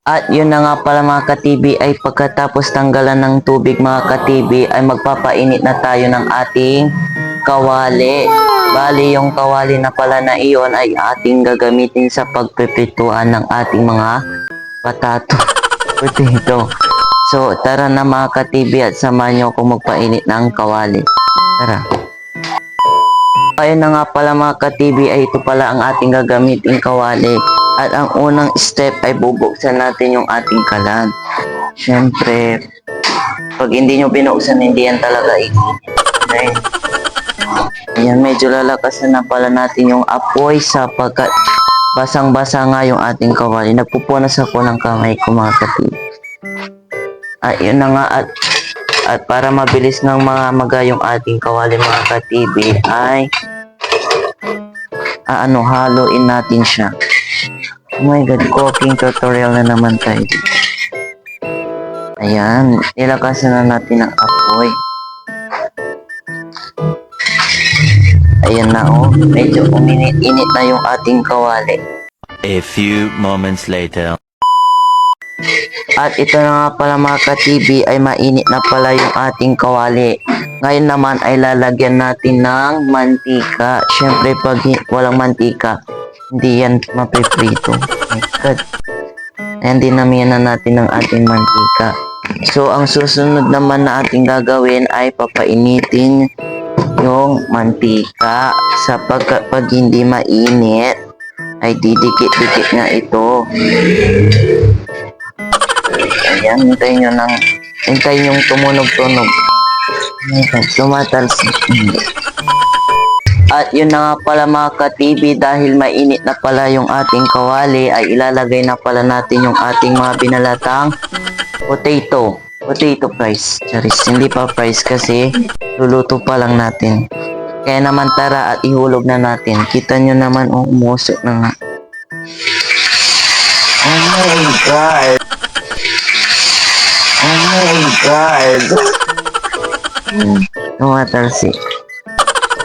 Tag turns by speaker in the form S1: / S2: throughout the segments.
S1: At yun na nga pala mga ka-TV ay pagkatapos tanggalan ng tubig mga ka-TV ay magpapainit na tayo ng ating kawali. Bali yung kawali na pala na iyon ay ating gagamitin sa pagpipituan ng ating mga potato. So tara na mga ka-TV at samahan nyo kung magpainit ng kawali. Tara. Ayun na nga pala mga ka-TV ay ito pala ang ating gagamitin kawali. At ang unang step ay bubuksan natin yung ating kalan. Siyempre, pag hindi nyo binuksan, hindi yan talaga iinit. Okay? Ayan, medyo lalakasan na pala natin yung apoy sapagkat basang-basa nga yung ating kawali. Nagpupunas ako ng kamay ko mga ka-TV. At yun na nga at para mabilis ng mga maga yung ating kawali mga ka-TV ay haluin natin siya. Oh my god, cooking tutorial na naman tayo. Ayan, nilakasan na natin ang apoy. Ayan na oh, medyo uminit-init na yung ating kawali.
S2: A few moments later.
S1: At ito na nga pala mga ka-TV ay mainit na pala yung ating kawali. Ngayon naman ay lalagyan natin ng mantika. Siyempre pag walang mantika, hindi yan mapiprito. My God. Ayan, dinamihan na natin ng ating mantika. So, ang susunod naman na ating gagawin ay papainitin yung mantika. Sapagkat pag hindi mainit, ay didikit-dikit nga ito. Ayan, hintayin yung tumunog-tunog. Tumatalsik. At yun na nga pala mga ka-TV, dahil mainit na pala yung ating kawali ay ilalagay na pala natin yung ating mga binalatang potato fries. Charis, hindi pa fries kasi luluto pa lang natin. Kaya naman tara at ihulog na natin. Kita nyo naman, oh, umusok na nga. Oh my god! Oh my god! Tumatalsik.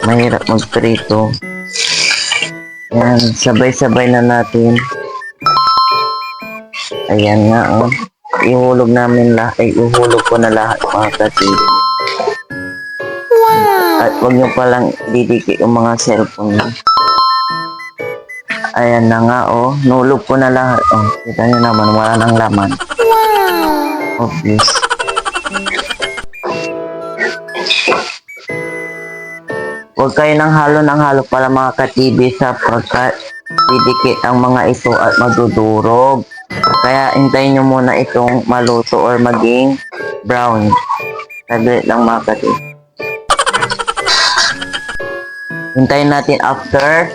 S1: Mahirap magprito. Yan, sabay-sabay na natin. Ayan nga, oh. Ihulog namin lahat. Ihulog ko na lahat mga ka-TV. At huwag nyo palang didikit yung mga cellphone nyo. Ayan na nga, oh. Nulog ko na lahat. Oh, kita nyo naman, wala nang laman. Obvious. Huwag kayo ng halo pala mga ka-TV sapagkat didikit ang mga ito at madudurog. Kaya hintayin nyo muna itong maluto or maging brown. Saglit lang mga ka-TV. Hintayin natin after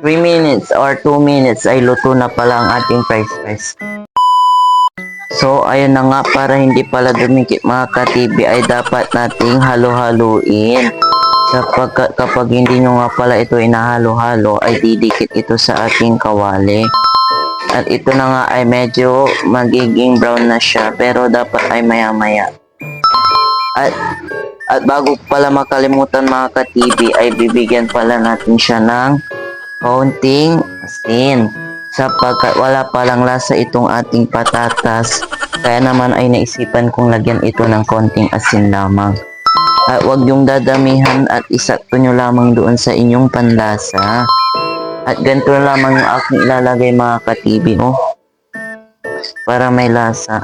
S1: 3 minutes or 2 minutes ay luto na pala ang ating fries. So ayun na nga, para hindi pala dumikit mga ka-TV ay dapat nating halo-haluin. Sapagkat kapag hindi nyo nga pala ito inahalo-halo ay didikit ito sa ating kawali. At ito na nga ay medyo magiging brown na siya, pero dapat ay maya-maya. At bago pala makalimutan mga ka-TV ay bibigyan pala natin siya ng kaunting asin. Sapagkat wala palang lasa itong ating patatas, kaya naman ay naisipan kong lagyan ito ng kaunting asin lamang. At huwag yung dadamihan at isakto nyo lamang doon sa inyong panlasa. At ganito lamang yung aking ilalagay mga ka-TV, oh. Para may lasa.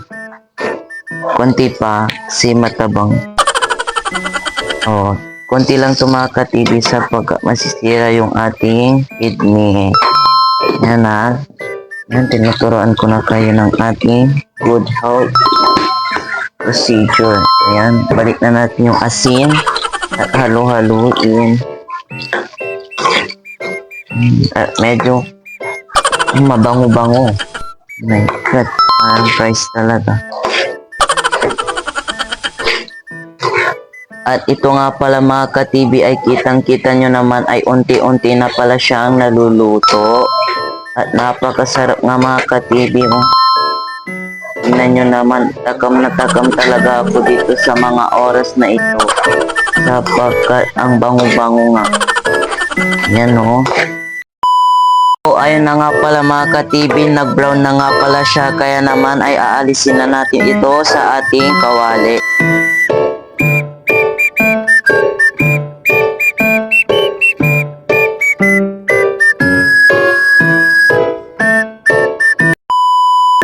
S1: Konti pa, si matabang. Oh, konti lang ito mga ka-TV sapagkat masisira yung ating kidney. Yan na. Yan, tinuturoan ko na kayo ng ating good health procedure. Ayan, balik na natin yung asin at halo-haluin. At medyo mabango-bango. My God, parang fries talaga. At ito nga pala mga ka-TV ay kitang-kita nyo naman ay unti-unti na pala siyang naluluto. At napakasarap nga mga ka-TV, oh. Tingnan nyo naman, takam na takam talaga ako dito sa mga oras na ito. Sapagkat ang bango-bango nga. Yan, oh. ayun na nga pala mga ka-TV, nag-brown na nga pala siya. Kaya naman ay aalisin na natin ito sa ating kawali.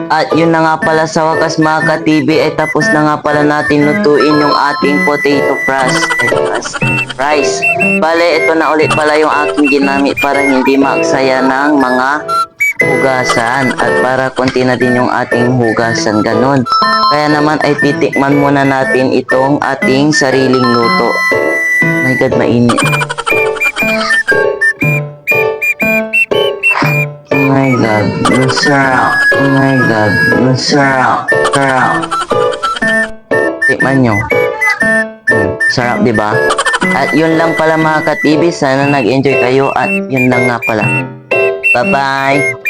S1: At yun na nga pala sa wakas mga ka-TV ay tapos na nga pala natin lutuin yung ating potato rice. Bale, ito na ulit pala yung aking ginamit para hindi maaksaya ng mga hugasan at para konti na din yung ating hugasan ganun. Kaya naman ay titikman muna natin itong ating sariling luto. My God, mainit. Oh my God, masarap. Oh my God, masarap. Sarap. Tikman nyo. Sarap, di ba? At yun lang pala mga ka-TV. Sana nag-enjoy kayo at yun lang nga pala. Bye-bye!